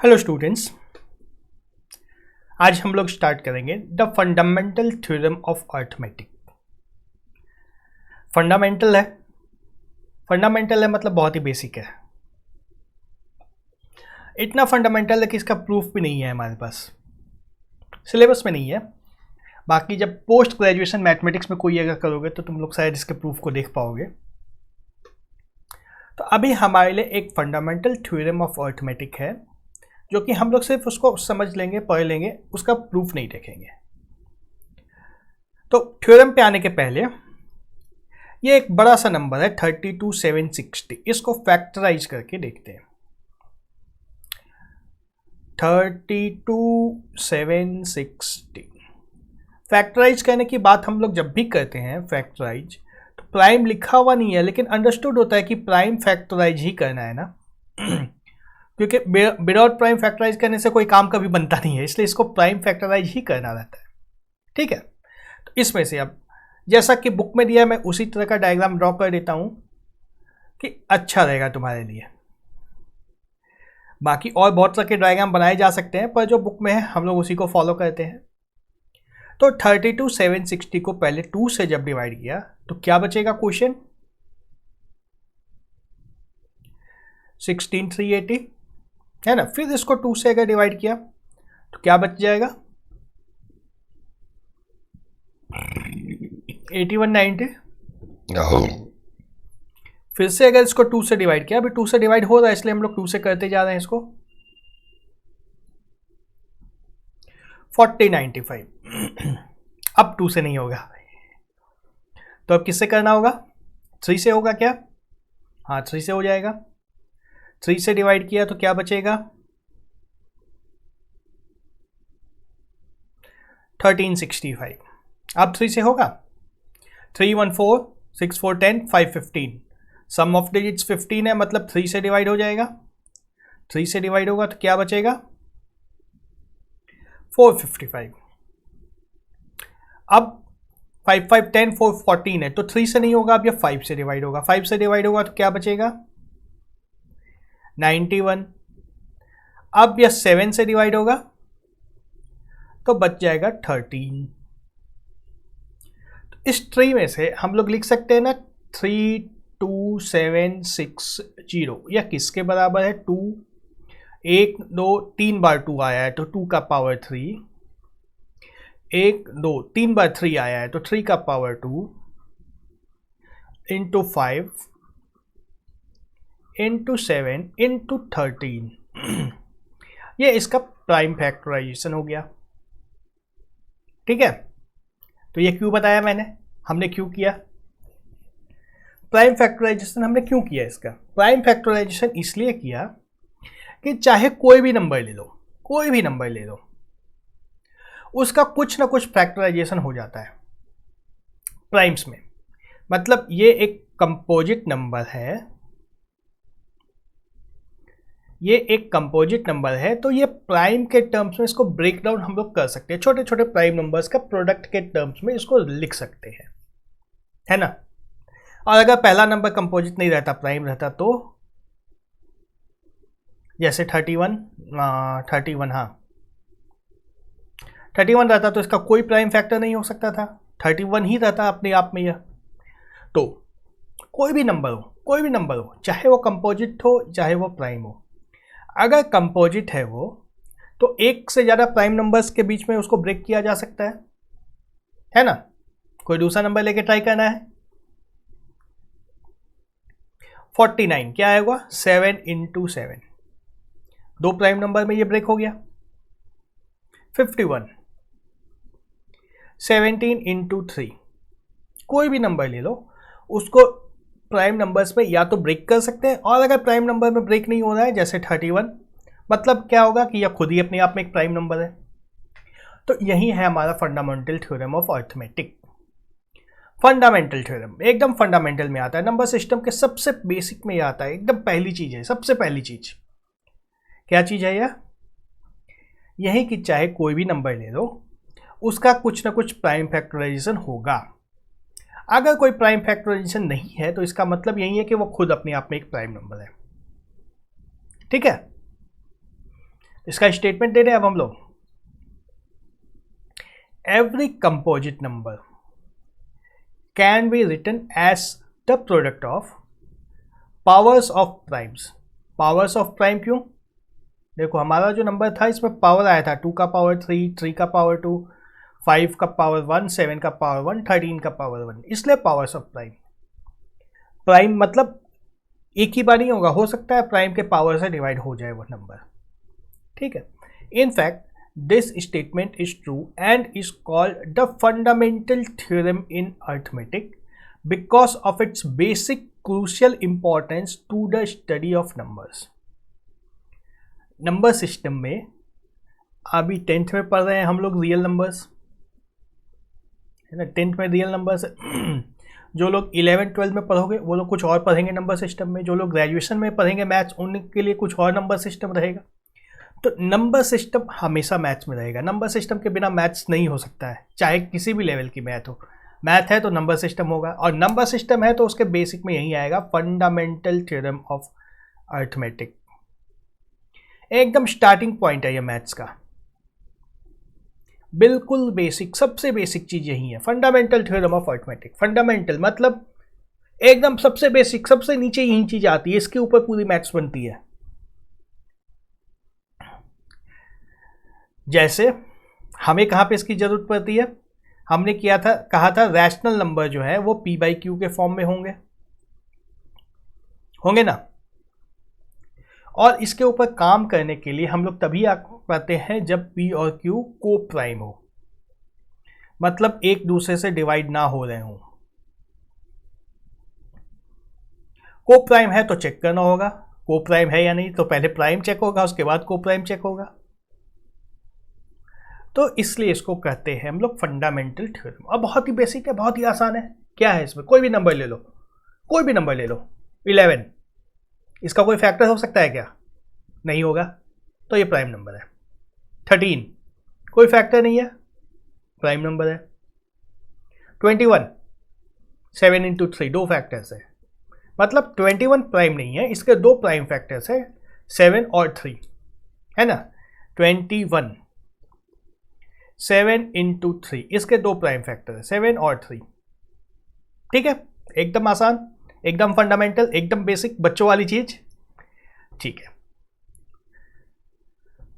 Hello students, आज हम लोग स्टार्ट करेंगे the fundamental theorem of arithmetic. Fundamental है मतलब बहुत ही बेसिक है। इतना फंडामेंटल है कि इसका प्रूफ भी नहीं है हमारे पास, सिलेबस में नहीं है। बाकी जब पोस्ट ग्रेजुएशन मैथमेटिक्स में कोई अगर करोगे तो तुम लोग शायद इसके प्रूफ को देख पाओगे। तो अभी हमारे लिए एक फंडामेंटल थ्योरम ऑफ अर्थमेटिक है जो कि हम लोग सिर्फ उसको समझ लेंगे, पढ़ लेंगे, उसका प्रूफ नहीं देखेंगे। तो थ्योरम पे आने के पहले ये एक बड़ा सा नंबर है 32,760, इसको फैक्टराइज करके देखते हैं। 32,760 फैक्टराइज करने की बात हम लोग जब भी करते हैं फैक्टराइज, तो प्राइम लिखा हुआ नहीं है लेकिन अंडरस्टूड होता है कि प्राइम फैक्टराइज ही करना है ना क्योंकि विदाउट प्राइम फैक्टराइज करने से कोई काम कभी बनता नहीं है, इसलिए इसको प्राइम फैक्टराइज ही करना रहता है। ठीक है, तो इसमें से अब जैसा कि बुक में दिया है मैं उसी तरह का डायग्राम ड्रॉ कर देता हूं कि अच्छा रहेगा तुम्हारे लिए। बाकी और बहुत तरह के डायग्राम बनाए जा सकते हैं पर जो बुक में है हम लोग उसी को फॉलो करते हैं। तो 32,760 को पहले 2 से जब डिवाइड किया तो क्या बचेगा क्वेश्चन, 16,380 है ना। फिर इसको 2 से अगर डिवाइड किया तो क्या बच जाएगा, 8190। फिर से अगर इसको 2 से डिवाइड किया, अभी 2 से डिवाइड हो रहा है इसलिए हम लोग 2 से करते जा रहे हैं इसको, 4095। अब 2 से नहीं होगा तो अब किससे करना होगा, 3 से होगा क्या, हाँ 3 से हो जाएगा। 3 से डिवाइड किया तो क्या बचेगा, 1365। अब 3 से होगा, 314 6410 515, सम ऑफ डिजिट्स 15 है मतलब 3 से डिवाइड हो जाएगा। 3 से डिवाइड होगा तो क्या बचेगा, 455। अब 5 5 10 4 14 है तो 3 से नहीं होगा, अब ये 5 से डिवाइड होगा। 5 से डिवाइड होगा तो क्या बचेगा, 91। अब यह 7 से डिवाइड होगा तो बच जाएगा 13। तो इस ट्री में से हम लोग लिख सकते हैं ना 32760, यह किसके बराबर है, 2, 1 2 3 बार 2 आया है तो 2 का पावर 3, 1 2 3 बार 3 आया है तो 3 का पावर 2 इंटू 5 इंटू 7 इंटू 13। ये इसका प्राइम फैक्टराइजेशन हो गया। ठीक है, तो ये क्यों बताया मैंने, हमने क्यों किया प्राइम फैक्टराइजेशन, हमने क्यों किया इसका प्राइम फैक्टराइजेशन, इसलिए किया कि चाहे कोई भी नंबर ले लो, कोई भी नंबर ले लो, उसका कुछ ना कुछ फैक्टराइजेशन हो जाता है प्राइम्स में। मतलब ये एक कंपोजिट नंबर है, ये एक कंपोजिट नंबर है तो ये प्राइम के टर्म्स में इसको ब्रेक डाउन हम लोग कर सकते हैं, छोटे छोटे प्राइम नंबर्स का प्रोडक्ट के टर्म्स में इसको लिख सकते हैं, है ना। और अगर पहला नंबर कंपोजिट नहीं रहता, प्राइम रहता, तो जैसे 31 हाँ 31 रहता तो इसका कोई प्राइम फैक्टर नहीं हो सकता था, 31 ही रहता अपने आप में यह। तो कोई भी नंबर हो, चाहे वो कंपोजिट हो चाहे वो प्राइम हो, अगर कंपोजिट है वो तो एक से ज़्यादा प्राइम नंबर्स के बीच में उसको ब्रेक किया जा सकता है ना। कोई दूसरा नंबर लेके ट्राई करना है, 49 क्या आएगा, 7 इंटू 7, 2 प्राइम नंबर में ये ब्रेक हो गया। 51 17 इंटू 3, कोई भी नंबर ले लो उसको प्राइम नंबर्स में या तो ब्रेक कर सकते हैं, और अगर प्राइम नंबर में ब्रेक नहीं हो रहा है जैसे 31, मतलब क्या होगा कि यह खुद ही अपने आप में एक प्राइम नंबर है। तो यही है हमारा fundamental theorem of arithmetic. Fundamental theorem एकदम फंडामेंटल में आता है, नंबर सिस्टम के सबसे बेसिक में आता है, एकदम पहली चीज है, सबसे पहली चीज क्या चीज है यह, यही कि चाहे कोई भी नंबर ले लो उसका कुछ ना कुछ प्राइम फैक्टराइजेशन होगा। अगर कोई प्राइम फैक्टराइजेशन नहीं है तो इसका मतलब यही है कि वो खुद अपने आप में एक प्राइम नंबर है। ठीक है, इसका स्टेटमेंट दे रहे हैं अब हम लोग, every composite number can be written as the product of powers of primes. Powers of prime क्यों? देखो हमारा जो नंबर था इसमें पावर आया था 2 का पावर 3, 3 का पावर 2, 5 का पावर 1, 7 का पावर 1, 13 का पावर 1, इसलिए पावर्स ऑफ प्राइम। प्राइम मतलब एक ही बार नहीं होगा, हो सकता है प्राइम के पावर से डिवाइड हो जाए वो नंबर, ठीक है। In fact this statement is true and is called the fundamental theorem in arithmetic because of its basic crucial importance to the study of numbers. Number system में अभी 10th में पढ़ रहे हैं हम लोग रियल नंबर्स, है ना, 10th में रियल नंबर्स। जो लोग 11-12 में पढ़ोगे वो लोग कुछ और पढ़ेंगे नंबर सिस्टम में, जो लोग ग्रेजुएशन में पढ़ेंगे मैथ्स उनके लिए कुछ और नंबर सिस्टम रहेगा। तो नंबर सिस्टम हमेशा मैथ्स में रहेगा, नंबर सिस्टम के बिना मैथ्स नहीं हो सकता है, चाहे किसी भी लेवल की मैथ हो। मैथ है तो नंबर सिस्टम होगा, और नंबर सिस्टम है तो उसके बेसिक में यही आएगा, फंडामेंटल थ्योरम ऑफ अर्थमेटिक। एकदम स्टार्टिंग पॉइंट है ये मैथ्स का, बिल्कुल बेसिक, सबसे बेसिक चीज यही है, fundamental theorem of arithmetic. Fundamental मतलब एकदम सबसे बेसिक, सबसे नीचे यही चीज आती है, इसके ऊपर पूरी मैथ्स बनती है। जैसे हमें कहाँ पे इसकी जरूरत पड़ती है, हमने कहा था रैशनल नंबर जो है वो p/q के फॉर्म में होंगे ना, और इसके ऊपर काम करने के लिए हम लोग तभी आ पाते हैं जब p और q को प्राइम हो, मतलब एक दूसरे से डिवाइड ना हो रहे हों। को प्राइम है तो चेक करना होगा को प्राइम है या नहीं, तो पहले प्राइम चेक होगा उसके बाद को प्राइम चेक होगा, तो इसलिए इसको कहते हैं हम लोग फंडामेंटल थ्योरम। अब बहुत ही बेसिक है, बहुत ही आसान है। क्या है इसमें, कोई भी नंबर ले लो, कोई भी नंबर ले लो, 11, इसका कोई फैक्टर हो सकता है क्या? नहीं होगा, तो ये प्राइम नंबर है। 13 कोई फैक्टर नहीं है, प्राइम नंबर है। 21 7 इंटू 3 2 फैक्टर्स है, मतलब 21 प्राइम नहीं है, इसके 2 प्राइम फैक्टर्स है 7 और 3, है ना। 21 7 इंटू 3 इसके 2 प्राइम फैक्टर है 7 और 3, ठीक है। एकदम आसान, एकदम फंडामेंटल, एकदम बेसिक, बच्चों वाली चीज, ठीक है।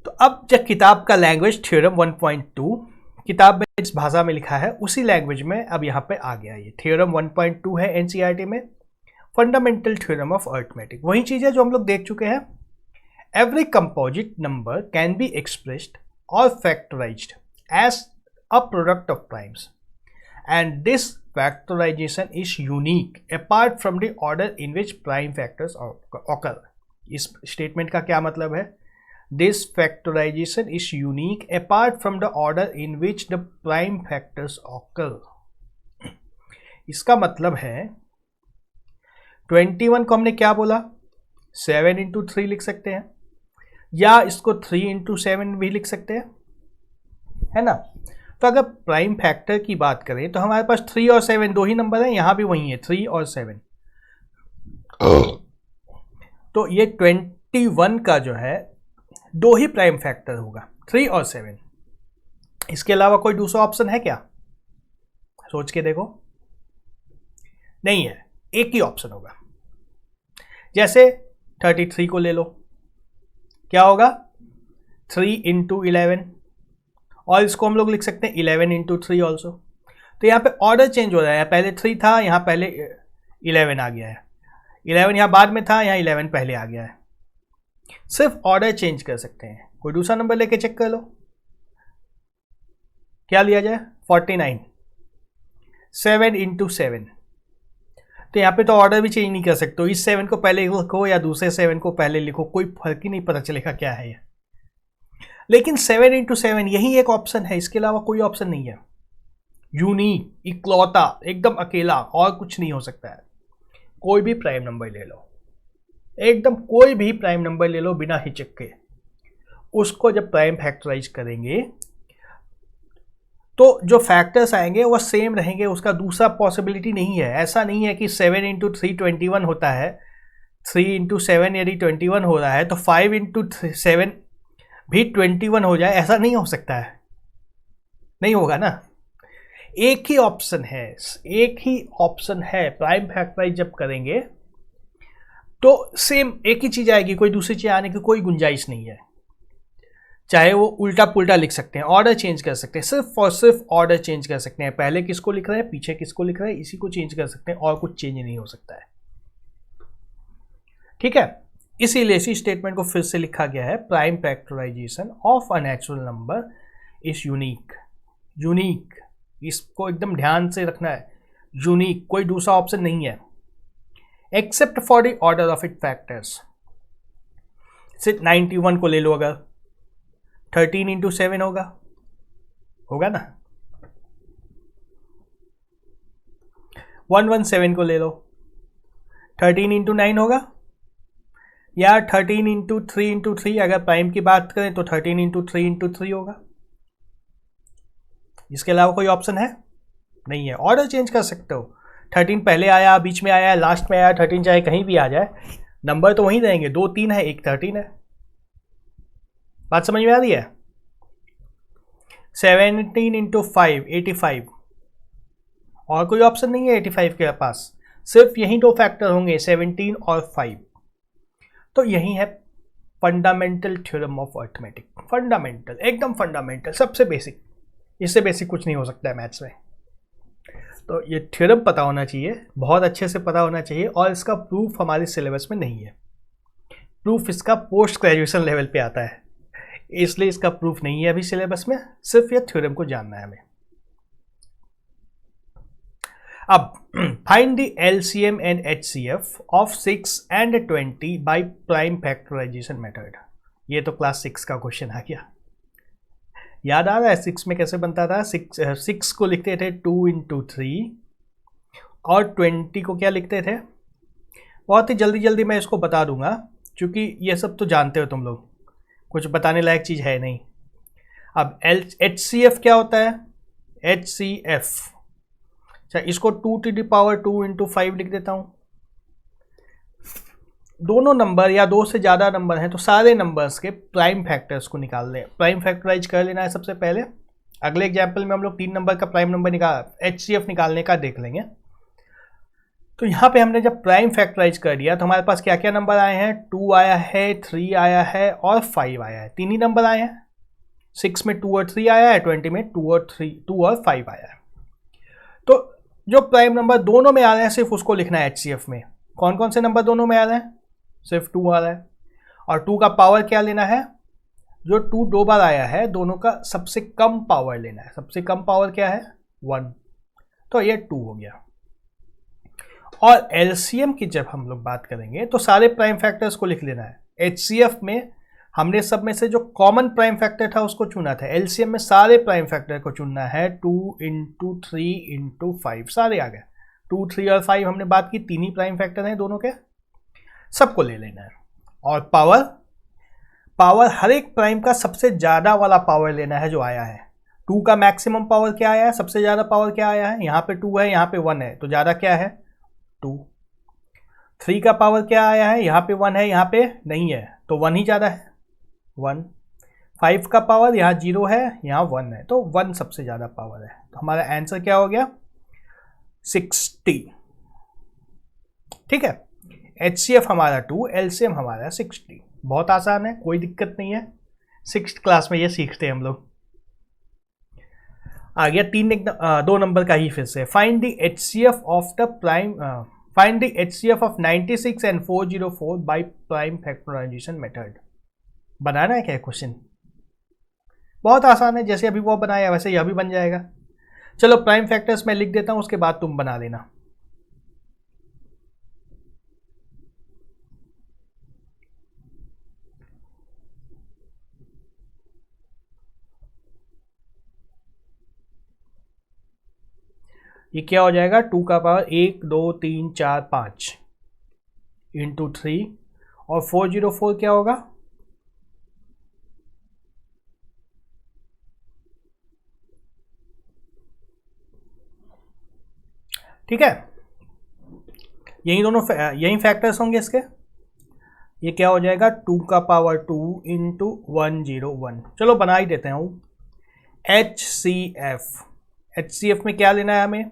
तो अब जब किताब का लैंग्वेज थ्योरम 1.2 किताब में इस भाषा में लिखा है, उसी लैंग्वेज में अब यहां पे आ गया। ये थ्योरम 1.2 है एनसीईआरटी में, फंडामेंटल थ्योरम ऑफ अर्थमेटिक। वही चीज है जो हम लोग देख चुके हैं। Every composite number can be expressed और factorised as a product of primes, and this factorization is unique apart from the order in which prime factors occur. इस स्टेटमेंट का क्या मतलब है? This factorization is unique apart from the order in which the prime factors occur. इसका मतलब है 21 को हमने क्या बोला, 7 इंटू 3 लिख सकते हैं, या इसको 3 इंटू 7 भी लिख सकते हैं, है ना। तो अगर प्राइम फैक्टर की बात करें तो हमारे पास 3 और 7 दो ही नंबर हैं, यहां भी वही है 3 और 7। तो ये 21 का जो है 2 ही प्राइम फैक्टर होगा, 3 और 7। इसके अलावा कोई दूसरा ऑप्शन है क्या? सोच के देखो, नहीं है, एक ही ऑप्शन होगा। जैसे 33 को ले लो, क्या होगा 3 इंटू 11, और इसको हम लोग लिख सकते हैं 11 इंटू 3 ऑल्सो। तो यहाँ पे ऑर्डर चेंज हो रहा है, पहले 3 था, यहाँ पहले 11 आ गया है, 11 यहाँ बाद में था, यहाँ 11 पहले आ गया है। सिर्फ ऑर्डर चेंज कर सकते हैं। कोई दूसरा नंबर लेके चेक कर लो, क्या लिया जाए, 49 7 इंटू 7। तो यहाँ पे तो ऑर्डर भी चेंज नहीं कर सकते, इस 7 को पहले लिखो या दूसरे 7 को पहले लिखो, कोई फर्क ही नहीं पता चलेगा क्या है ये। लेकिन 7 इंटू 7 यही एक ऑप्शन है, इसके अलावा कोई ऑप्शन नहीं है। यूनिक, इकलौता, एकदम अकेला, और कुछ नहीं हो सकता है। कोई भी प्राइम नंबर ले लो, एकदम कोई भी प्राइम नंबर ले लो बिना हिचक के, उसको जब प्राइम फैक्टराइज करेंगे तो जो फैक्टर्स आएंगे वो सेम रहेंगे, उसका दूसरा पॉसिबिलिटी नहीं है। ऐसा नहीं है कि 7 इंटू 3 21 होता है, 3 इंटू 7 यदि 21 हो रहा है तो 5 इंटू 7 भी 21 हो जाए, ऐसा नहीं हो सकता है, नहीं होगा ना। एक ही ऑप्शन है, एक ही ऑप्शन है। प्राइम फैक्टराइज जब करेंगे तो सेम एक ही चीज आएगी, कोई दूसरी चीज आने की कोई गुंजाइश नहीं है। चाहे वो उल्टा पुल्टा लिख सकते हैं, ऑर्डर चेंज कर सकते हैं, सिर्फ और सिर्फ ऑर्डर चेंज कर सकते हैं। पहले किसको लिख रहे हैं, पीछे किसको लिख रहे हैं, इसी को चेंज कर सकते हैं, और कुछ चेंज नहीं हो सकता है। ठीक है, इसीलिए इसी स्टेटमेंट को फिर से लिखा गया है, prime factorisation of a natural number is unique. Unique, इसको एकदम ध्यान से रखना है, यूनिक, कोई दूसरा ऑप्शन नहीं है। Except for the order of it factors. सिर्फ 91 को ले लो, अगर 13 इंटू 7 होगा ना। 117 को ले लो, 13 इंटू 9 होगा, या 13 इंटू 3 इंटू 3, अगर प्राइम की बात करें तो 13 इंटू 3 इंटू 3 होगा। इसके अलावा कोई ऑप्शन है नहीं है। ऑर्डर चेंज कर सकते हो, 13 पहले आया, बीच में आया, लास्ट में आया, 13 चाहे कहीं भी आ जाए, नंबर तो वहीं रहेंगे। 2 3 है, एक 13 है। बात समझ में आ रही है। 17 इंटू 5 85, और कोई ऑप्शन नहीं है 85 के पास, सिर्फ यही दो फैक्टर होंगे, 17 और 5। तो यही है fundamental theorem of arithmetic. Fundamental, एकदम फंडामेंटल, सबसे बेसिक, इससे बेसिक कुछ नहीं हो सकता है मैथ्स में। तो ये थ्योरम पता होना चाहिए, बहुत अच्छे से पता होना चाहिए, और इसका प्रूफ हमारे सिलेबस में नहीं है। प्रूफ इसका पोस्ट ग्रेजुएशन लेवल पे आता है, इसलिए इसका प्रूफ नहीं है अभी सिलेबस में, सिर्फ ये थ्योरम को जानना है हमें। अब find the LCM and HCF of 6 and 20 by prime factorisation method. ये तो क्लास 6 का क्वेश्चन आ गया, याद आ रहा है 6 में कैसे बनता था। 6 को लिखते थे 2 इंटू 3, और 20 को क्या लिखते थे। बहुत ही जल्दी जल्दी मैं इसको बता दूंगा, क्योंकि ये सब तो जानते हो तुम लोग, कुछ बताने लायक चीज़ है नहीं। अब एच सी एफ क्या होता है, एच सी एफ, अच्छा इसको 2 to the power 2 इंटू 5 लिख देता हूँ। दोनों नंबर या दो से ज़्यादा नंबर हैं तो सारे नंबर्स के प्राइम फैक्टर्स को निकाल लें, प्राइम फैक्टराइज कर लेना है सबसे पहले। अगले एग्जाम्पल में हम लोग 3 नंबर का प्राइम नंबर HCF निकालने का देख लेंगे। तो यहाँ पे हमने जब प्राइम फैक्टराइज कर दिया तो हमारे पास क्या क्या नंबर आए हैं, 2 आया है, 3 आया है, और 5 आया है। 3 ही नंबर आए हैं, 6 में 2 और 3 आया है, 20 में 2 और 5 आया है। तो जो प्राइम नंबर दोनों में आ रहे हैं सिर्फ उसको लिखना है HCF में। कौन कौन से नंबर दोनों में आ रहे हैं, सिर्फ 2 आ रहा है, और 2 का पावर क्या लेना है, जो 2 2 बार आया है दोनों का सबसे कम पावर लेना है। सबसे कम पावर क्या है, 1, तो ये 2 हो गया। और एलसीएम की जब हम लोग बात करेंगे तो सारे प्राइम फैक्टर्स को लिख लेना है। HCF में हमने सब में से जो कॉमन प्राइम फैक्टर था उसको चुना था, एलसीएम में सारे प्राइम फैक्टर को चुनना है। 2 इंटू 3 इंटू 5 सारे आ गए। 2 3 और 5 हमने बात की, 3 ही प्राइम फैक्टर हैं दोनों के, सबको ले लेना है। और पावर हर एक प्राइम का सबसे ज़्यादा वाला पावर लेना है जो आया है। 2 का मैक्सिमम पावर क्या आया है, सबसे ज़्यादा पावर क्या आया है, यहाँ पे 2 है, यहाँ पे 1 है, तो ज़्यादा क्या है 2। 3 का पावर क्या आया है, यहाँ पे 1 है, यहाँ पे नहीं है, तो 1 ही ज़्यादा है, 1। 5 का पावर यहाँ 0 है, यहाँ 1 है, तो 1 सबसे ज़्यादा पावर है। तो हमारा आंसर क्या हो गया, 60। ठीक है, HCF हमारा 2, LCM हमारा 60। बहुत आसान है, कोई दिक्कत नहीं है, 6th क्लास में ये सीखते हैं हम लोग। आ गया 2 नंबर का ही फिर से। Find the HCF of the prime, find the HCF of 96 and 404 by prime factorisation method. बनाना है क्या क्वेश्चन, बहुत आसान है, जैसे अभी वो बनाया वैसे यह भी बन जाएगा। चलो प्राइम फैक्टर्स मैं लिख देता हूं, उसके बाद तुम बना लेना। ये क्या हो जाएगा, 2 का पावर 1 2 3 4 5 इंटू 3, और 404 क्या होगा, ठीक है। यही दोनों यही फैक्टर्स होंगे इसके, ये क्या हो जाएगा 2 का पावर 2 इंटू 101। चलो बना ही देते हैं। HCF में क्या लेना है हमें,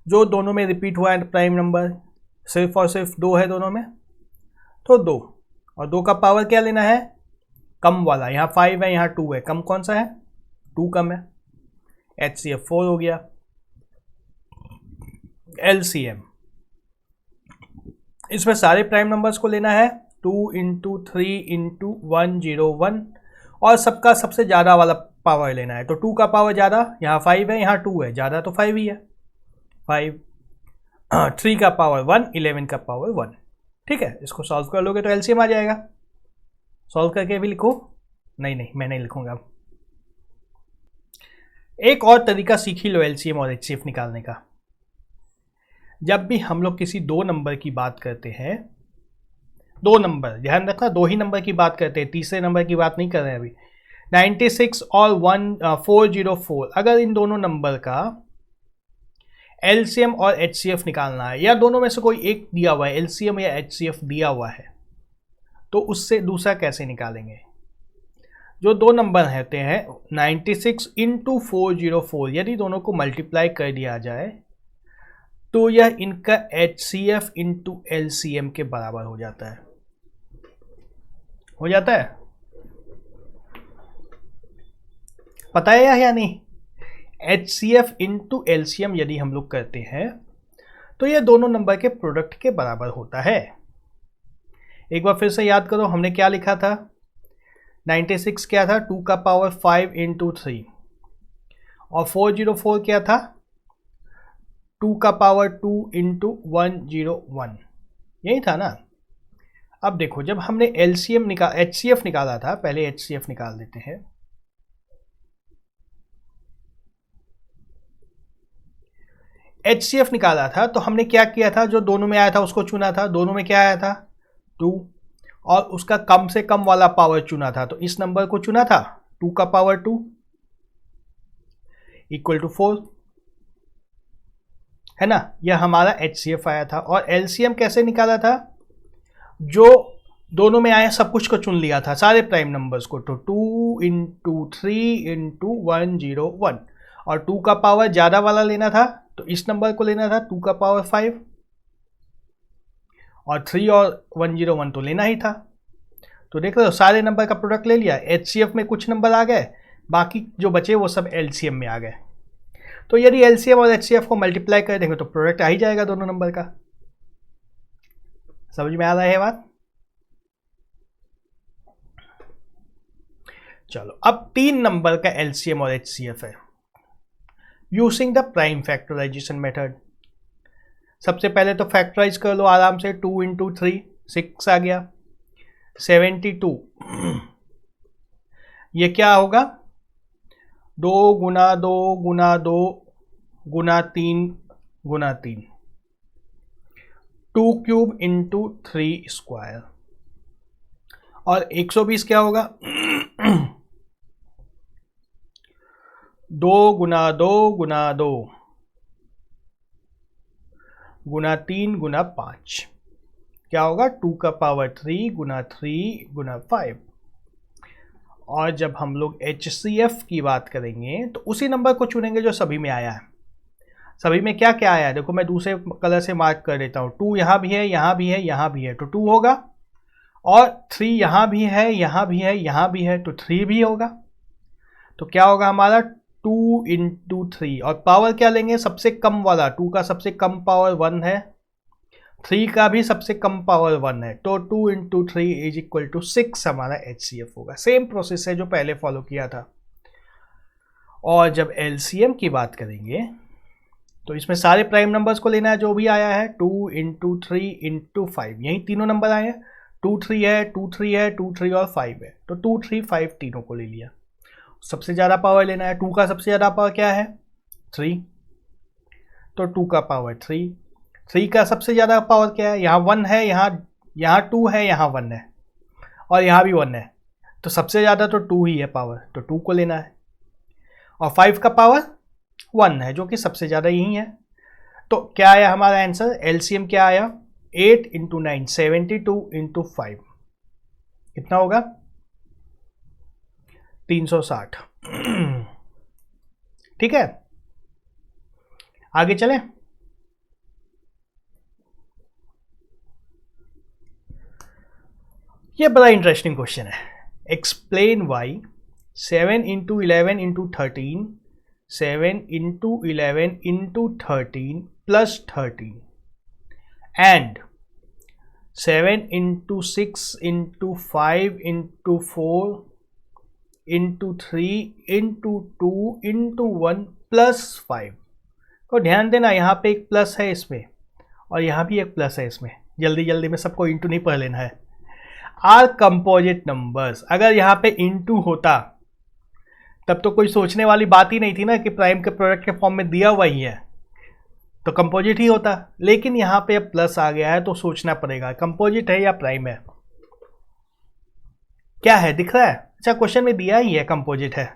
जो दोनों में रिपीट हुआ है प्राइम नंबर, सिर्फ और सिर्फ 2 है दोनों में, तो 2, और 2 का पावर क्या लेना है, कम वाला। यहाँ 5 है, यहाँ 2 है, कम कौन सा है, 2 कम है। HCF 4 हो गया। LCM, इसमें सारे प्राइम नंबर्स को लेना है, 2 इंटू 3 इंटू 101, और सबका सबसे ज़्यादा वाला पावर लेना है। तो 2 का पावर ज़्यादा, यहाँ 5 है, यहाँ 2 है, ज़्यादा तो 5 ही है, 5। 3 का पावर 1, 11 का पावर 1। ठीक है, इसको सॉल्व कर लोगे तो LCM आ जाएगा। सॉल्व करके भी लिखो, नहीं मैं नहीं लिखूंगा। एक और तरीका सीख ही लो LCM और HCF निकालने का। जब भी हम लोग किसी 2 नंबर की बात करते हैं, 2 नंबर, ध्यान रखना 2 ही नंबर की बात करते हैं, तीसरे नंबर की बात नहीं कर रहे हैं अभी। 96 और 404, अगर इन दोनों नंबर का LCM और HCF निकालना है, या दोनों में से कोई एक दिया हुआ है, LCM या HCF दिया हुआ है, तो उससे दूसरा कैसे निकालेंगे। जो 2 नंबर रहते हैं 96 इंटू 404, यदि दोनों को मल्टीप्लाई कर दिया जाए तो यह इनका HCF इंटू LCM के बराबर हो जाता है। पता है या नहीं। HCF इंटू LCM यदि हम लोग करते हैं तो यह दोनों नंबर के प्रोडक्ट के बराबर होता है। एक बार फिर से याद करो, हमने क्या लिखा था, 96 क्या था, 2 का पावर 5 इंटू 3, और 404 क्या था, 2 का पावर 2 इंटू 101, यही था ना। अब देखो, जब हमने HCF निकाला था, पहले HCF निकाल देते हैं। HCF निकाला था तो हमने क्या किया था, जो दोनों में आया था उसको चुना था। दोनों में क्या आया था, 2, और उसका कम से कम वाला पावर चुना था, तो इस नंबर को चुना था, 2 का पावर 2 इक्वल टू 4, है ना। यह हमारा HCF आया था। और LCM कैसे निकाला था, जो दोनों में आया सब कुछ को चुन लिया था, सारे प्राइम नंबर्स को, तो 2 इंटू 3 इंटू 101, और 2 का पावर ज़्यादा वाला लेना था, तो इस नंबर को लेना था 2 का पावर 5, और 3 और 101 तो लेना ही था। तो देख लो, सारे नंबर का प्रोडक्ट ले लिया। HCF में कुछ नंबर आ गए, बाकी जो बचे वो सब LCM में आ गए। तो यदि LCM और HCF को मल्टीप्लाई कर देंगे तो प्रोडक्ट आ ही जाएगा दोनों नंबर का। समझ में आ रहा है बात। चलो, अब 3 नंबर का LCM और HCF है using the prime factorisation method. सबसे पहले तो फैक्टराइज कर लो आराम से, 2 इंटू 3 6 आ गया, 72। ये क्या होगा, 2 गुना 2 गुना 2 गुना 3 गुना 3, 2 क्यूब इंटू 3 स्क्वायर। और 120 क्या होगा, 2 गुना 2 गुना 2 गुना 3 गुना 5, क्या होगा, 2 का पावर 3 गुना 3 गुना 5। और जब हम लोग HCF की बात करेंगे तो उसी नंबर को चुनेंगे जो सभी में आया है। सभी में क्या क्या आया है, देखो मैं दूसरे कलर से मार्क कर देता हूँ। 2 यहाँ भी है, यहाँ भी है, यहाँ भी है, तो 2 होगा। और 3 यहाँ भी है, यहाँ भी है, यहाँ भी है, तो 3 भी होगा। तो क्या होगा हमारा, 2 इंटू 3, और पावर क्या लेंगे, सबसे कम वाला। 2 का सबसे कम पावर 1 है, 3 का भी सबसे कम पावर 1 है, तो 2 इंटू 3 इज इक्वल टू 6 हमारा HCF होगा। सेम प्रोसेस है जो पहले फॉलो किया था। और जब LCM की बात करेंगे तो इसमें सारे प्राइम नंबर्स को लेना है जो भी आया है, 2 इंटू 3 इंटू 5, यही तीनों नंबर आए हैं। 2 3 है, 2 3 है, 2 3 और 5 है, तो 2 3 5 तीनों को ले लिया। सबसे ज़्यादा पावर लेना है, 2 का सबसे ज़्यादा पावर क्या है, 3, तो 2 का पावर 3। 3 का सबसे ज़्यादा पावर क्या है, यहाँ 1 है, यहाँ 2 है, यहाँ 1 है, और यहाँ भी 1 है, तो सबसे ज़्यादा तो 2 ही है पावर, तो 2 को लेना है। और 5 का पावर 1 है, जो कि सबसे ज़्यादा यही है। तो क्या आया हमारा आंसर, LCM क्या आया, 8 इंटू 9 72 इंटू 5, कितना होगा 360। ठीक है, आगे चलें। ये बड़ा इंटरेस्टिंग क्वेश्चन है। Explain Y 7 into 11 into 13 7 into 11 into 13 plus 13 and 7 into 6 into 5 into 4 into 3 into 2 into 1 plus 5। तो ध्यान देना, यहाँ पे एक प्लस है इसमें और यहाँ भी एक प्लस है इसमें। जल्दी जल्दी में सबको इंटू नहीं पढ़ लेना है। Are composite numbers. अगर यहाँ पे इंटू होता तब तो कोई सोचने वाली बात ही नहीं थी ना कि प्राइम के प्रोडक्ट के फॉर्म में दिया हुआ ही है, तो कंपोजिट ही होता। लेकिन यहाँ पे अब प्लस आ गया है तो सोचना पड़ेगा कंपोजिट है या प्राइम है। क्या है, दिख रहा है? अच्छा, क्वेश्चन में दिया ही है कंपोजिट है।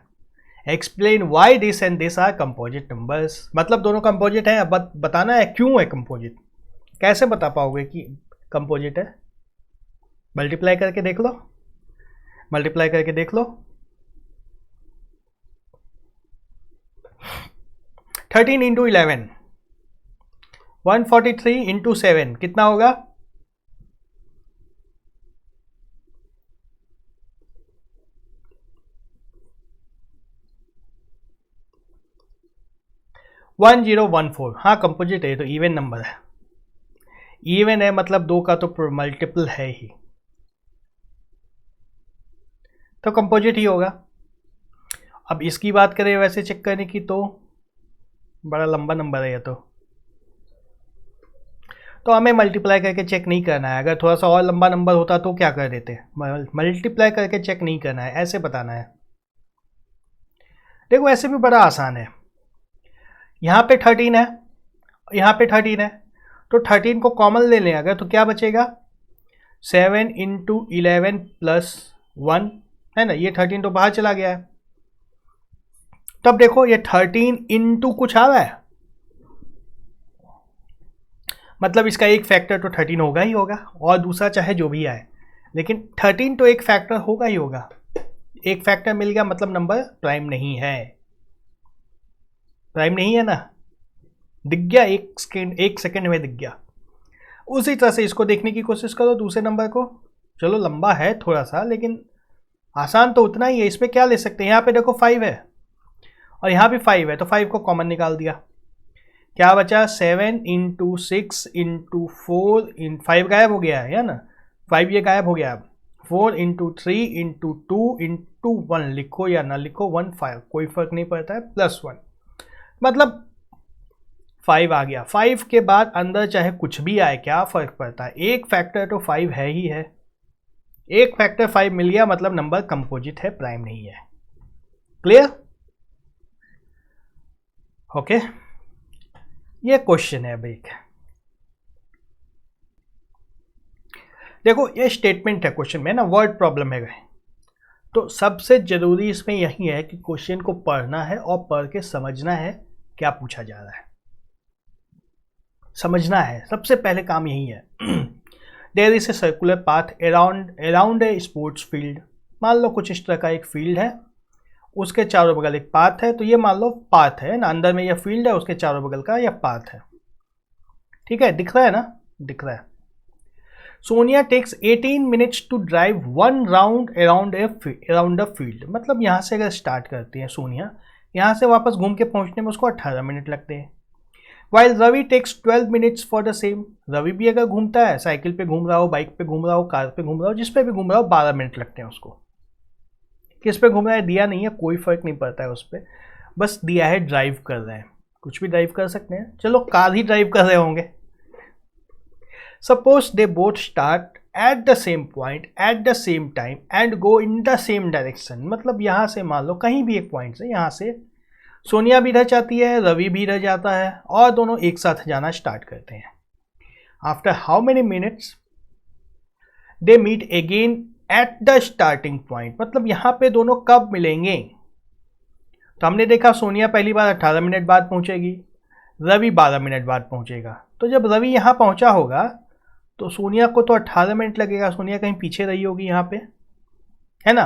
Explain why this and this are composite numbers. मतलब दोनों कंपोजिट है। अब बताना है क्यों है कंपोजिट। कैसे बता पाओगे कि कंपोजिट है? मल्टीप्लाई करके देख लो, मल्टीप्लाई करके देख लो। 13 इंटू 11 143 इंटू 7 कितना होगा? वन 1014। हाँ कंपोजिट है, तो इवन नंबर है। इवन है मतलब दो का तो मल्टीपल है ही, तो कंपोजिट ही होगा। अब इसकी बात करें वैसे चेक करने की तो बड़ा लंबा नंबर है ये तो हमें मल्टीप्लाई करके चेक नहीं करना है। अगर थोड़ा सा और लंबा नंबर होता तो क्या कर देते, मल्टीप्लाई करके चेक नहीं करना है, ऐसे बताना है। देखो ऐसे भी बड़ा आसान है। यहाँ पे 13 है, यहाँ पे 13 है, तो 13 को कॉमन ले लें अगर तो क्या बचेगा 7 इंटू 11 प्लस 1 है ना। ये 13 तो बाहर चला गया है। तब देखो ये 13 इंटू कुछ आ रहा है, मतलब इसका एक फैक्टर तो 13 होगा ही होगा, और दूसरा चाहे जो भी आए, लेकिन 13 तो एक फैक्टर होगा ही होगा। एक फैक्टर मिल गया मतलब नंबर प्राइम नहीं है। प्राइम नहीं है ना, दिख गया, एक सेकेंड में दिख गया। उसी तरह से इसको देखने की कोशिश करो दूसरे नंबर को। चलो लंबा है थोड़ा सा, लेकिन आसान तो उतना ही है। इसमें क्या ले सकते हैं, यहाँ पे देखो 5 है और यहाँ भी 5 है, तो 5 को कॉमन निकाल दिया। क्या बचा 7 इंटू 6 इंटू 4 इन 5 गायब हो गया है ना, 5 ये गायब हो गया। 4 इंटू 3 इंटू 2 इंटू 1 लिखो या ना लिखो 1 5 कोई फर्क नहीं पड़ता है, प्लस 1 मतलब 5 आ गया। 5 के बाद अंदर चाहे कुछ भी आए क्या फर्क पड़ता है, एक फैक्टर तो 5 है ही है। एक फैक्टर 5 मिल गया मतलब नंबर कंपोजिट है, प्राइम नहीं है। क्लियर? ओके, ये क्वेश्चन है भाई। देखो ये स्टेटमेंट है क्वेश्चन में ना, वर्ड प्रॉब्लम है। तो सबसे जरूरी इसमें यही है कि क्वेश्चन को पढ़ना है और पढ़ के समझना है क्या पूछा जा रहा है, समझना है। सबसे पहले काम यही है। There is a circular path around a sports field. मान लो कुछ इस तरह का एक फील्ड है, उसके चारों बगल एक पाथ है, तो ये मान लो पाथ है ना, अंदर में ये फील्ड है, उसके चारों बगल का यह पाथ है। ठीक है, दिख रहा है ना, दिख रहा है। Sonia takes 18 minutes to drive 1 round around a field. मतलब यहाँ से अगर स्टार्ट करती है सोनिया, यहाँ से वापस घूम के पहुँचने में उसको 18 मिनट लगते हैं। While Ravi takes 12 minutes for the same. Ravi भी अगर घूमता है, साइकिल पे घूम रहा हो, बाइक पे घूम रहा हो, कार पे घूम रहा हो, जिस पे भी घूम रहा हो, 12 मिनट लगते हैं उसको। किस पे घूम रहा है दिया नहीं है, कोई फर्क नहीं पड़ता है उस पर, बस दिया है ड्राइव कर रहे हैं। कुछ भी ड्राइव कर सकते हैं, चलो कार ही ड्राइव कर रहे होंगे। Suppose they both start at the same point at the same time and go in the same direction. मतलब यहाँ से मान लो कहीं भी एक पॉइंट से, यहाँ से सोनिया भी रह जाती है, रवि भी रह जाता है, और दोनों एक साथ जाना स्टार्ट करते हैं। After how many minutes they meet again at the starting point. मतलब यहाँ पे दोनों कब मिलेंगे, तो हमने देखा सोनिया पहली बार 18 मिनट बाद पहुँचेगी, रवि 12 मिनट बाद पहुँचेगा। तो जब रवि यहाँ पहुँचा होगा तो सोनिया को तो 18 मिनट लगेगा, सोनिया कहीं पीछे रही होगी यहाँ पे, है ना।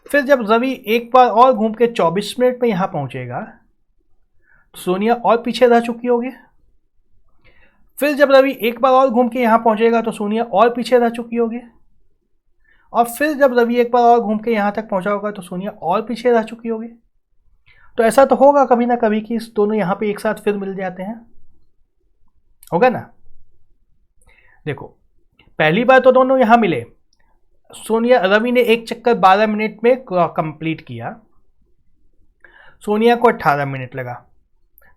फिर जब रवि एक बार और घूम के 24 मिनट में यहां पहुंचेगा तो सोनिया और पीछे रह चुकी होगी। फिर जब रवि एक बार और घूम के यहां पहुंचेगा तो सोनिया और पीछे रह चुकी होगी। और फिर जब रवि एक बार और घूम के यहां तक पहुंचा होगा तो सोनिया और पीछे रह चुकी होगी। तो ऐसा तो होगा कभी ना कभी कि इस दोनों यहां पे एक साथ फिर मिल जाते हैं, होगा ना। देखो पहली बार तो दोनों यहां मिले, सोनिया रवि ने एक चक्कर 12 मिनट में कंप्लीट किया, सोनिया को 18 मिनट लगा।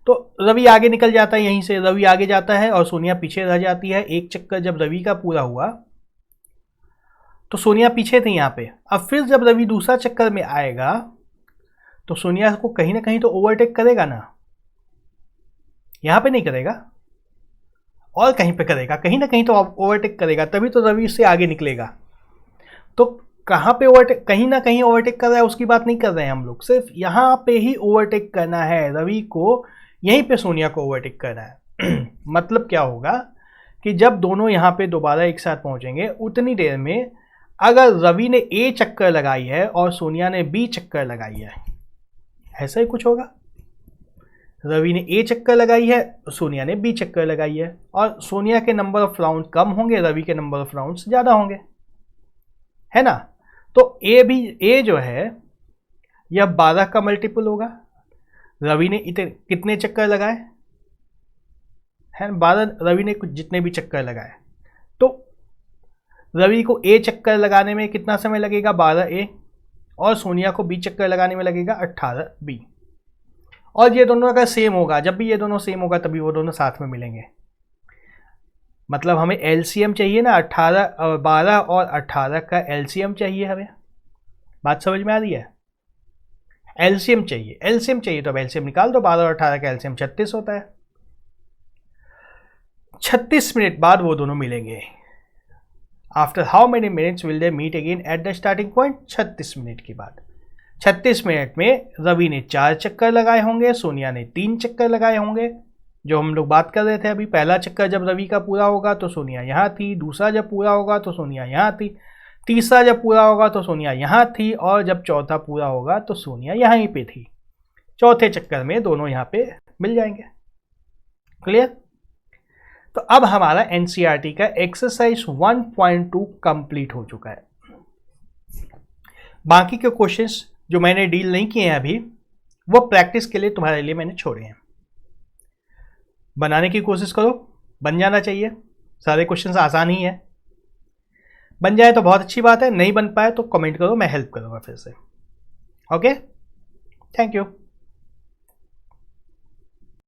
तो रवि आगे निकल जाता है, यहीं से रवि आगे जाता है और सोनिया पीछे रह जाती है। एक चक्कर जब रवि का पूरा हुआ तो सोनिया पीछे थी यहाँ पे। अब फिर जब रवि दूसरा चक्कर में आएगा तो सोनिया को कहीं ना कहीं तो ओवरटेक करेगा ना, यहाँ पे नहीं करेगा और कहीं पे करेगा, कहीं ना कहीं तो ओवरटेक करेगा, तभी तो रवि इससे आगे निकलेगा। तो कहाँ पे ओवरटेक, कहीं ना कहीं ओवरटेक कर रहा है उसकी बात नहीं कर रहे हैं हम लोग, सिर्फ यहाँ पे ही ओवरटेक करना है रवि को, यहीं पे सोनिया को ओवरटेक करना है। मतलब क्या होगा कि जब दोनों यहाँ पे दोबारा एक साथ पहुंचेंगे उतनी देर में अगर रवि ने ए चक्कर लगाई है और सोनिया ने बी चक्कर लगाई है, ऐसा ही कुछ होगा। रवि ने ए चक्कर लगाई है, सोनिया ने बी चक्कर लगाई है, और सोनिया के नंबर ऑफ राउंड कम होंगे, रवि के नंबर ऑफ राउंड्स ज़्यादा होंगे, है ना। तो ए जो है यह 12 का मल्टीपल होगा। रवि ने कितने चक्कर लगाए हैं, 12। रवि ने जितने भी चक्कर लगाए तो रवि को ए चक्कर लगाने में कितना समय लगेगा, 12A, और सोनिया को बी चक्कर लगाने में लगेगा 18B। और ये दोनों अगर सेम होगा, जब भी ये दोनों सेम होगा तभी वो दोनों साथ में मिलेंगे। मतलब हमें एलसीएम चाहिए ना, 12 और 18 का एलसीएम चाहिए हमें। बात समझ में आ रही है। एलसीएम चाहिए तो अब एलसीएम निकाल दो, 12 और 18 का एलसीएम 36 होता है। 36 मिनट बाद वो दोनों मिलेंगे। After how many minutes will they meet again at the starting point, 36 मिनट के बाद। 36 मिनट में रवि ने 4 चक्कर लगाए होंगे, सोनिया ने 3 चक्कर लगाए होंगे, जो हम लोग बात कर रहे थे अभी। पहला चक्कर जब रवि का पूरा होगा तो सोनिया यहाँ थी, दूसरा जब पूरा होगा तो सोनिया यहाँ थी, तीसरा जब पूरा होगा तो सोनिया यहाँ थी, और जब चौथा पूरा होगा तो सोनिया यहाँ पे थी। चौथे चक्कर में दोनों यहाँ पे मिल जाएंगे। क्लियर। तो अब हमारा एनसीईआरटी का एक्सरसाइज 1.2 कंप्लीट हो चुका है। बाकी के क्वेश्चंस जो मैंने डील नहीं किए हैं अभी, वो प्रैक्टिस के लिए तुम्हारे लिए मैंने छोड़े हैं। बनाने की कोशिश करो, बन जाना चाहिए। सारे क्वेश्चंस आसान ही है, बन जाए तो बहुत अच्छी बात है, नहीं बन पाए तो कमेंट करो, मैं हेल्प करूंगा फिर से। Okay, thank you.